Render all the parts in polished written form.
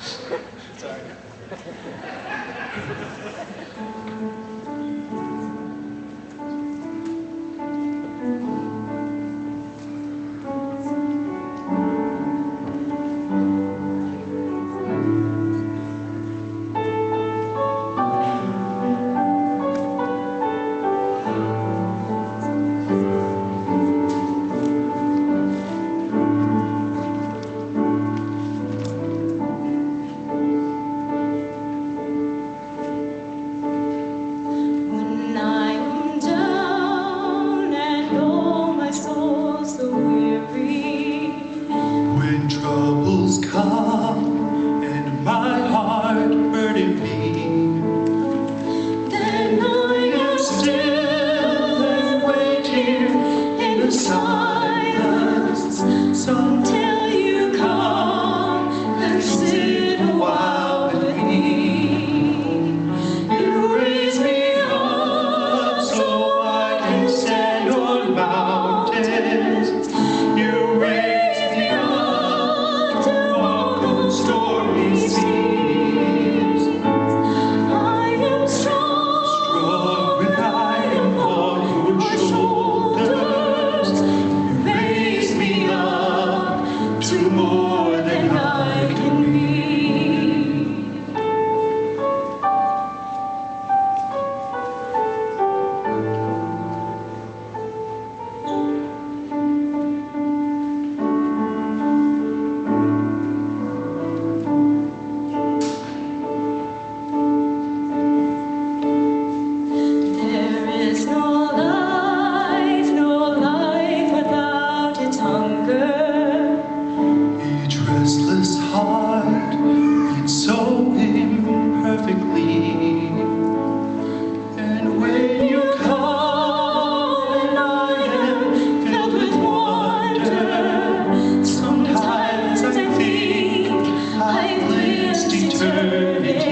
Sorry. When troubles come and my heart burden me, then I am still and wait here in the silence until you come and sit a while with me. You raise me up so I can stand on mountains. You raise me up to walk on stormy seas. I am strong when I am on your shoulders. You raise me up to more than I can be. Restless heart beats so imperfectly, and when you come and I am filled with wonder, sometimes I think I've lived eternity.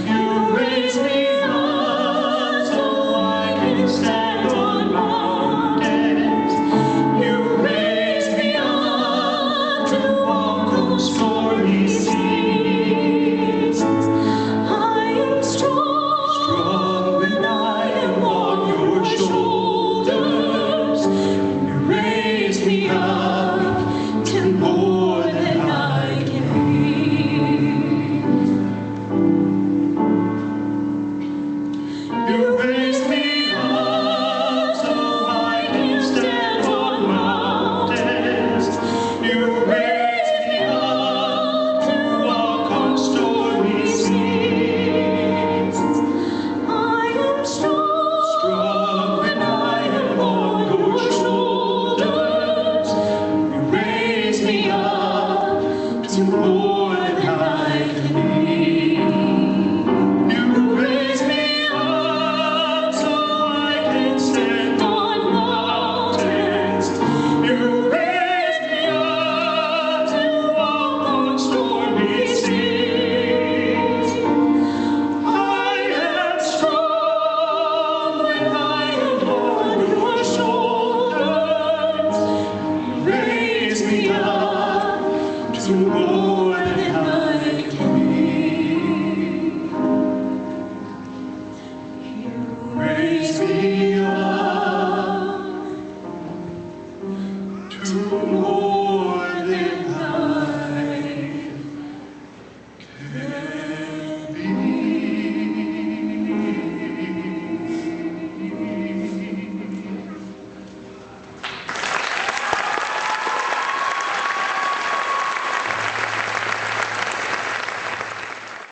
You raise me up so I can stand on mountains. You raise me up to walk on stormy seas. I am strong when I am on your shoulders. You raise me up to more than I can be. You raise me up so I can stand on mountains. You raise me up to walk on stormy seas. I am strong when I am on your shoulders. You raise me up to more than I can be. You raise me up so I can stand on mountains. You raise me up to walk on stormy seas. I am strong when I am on your shoulders. You raise me up to more than I can be. You raise me up to more than I can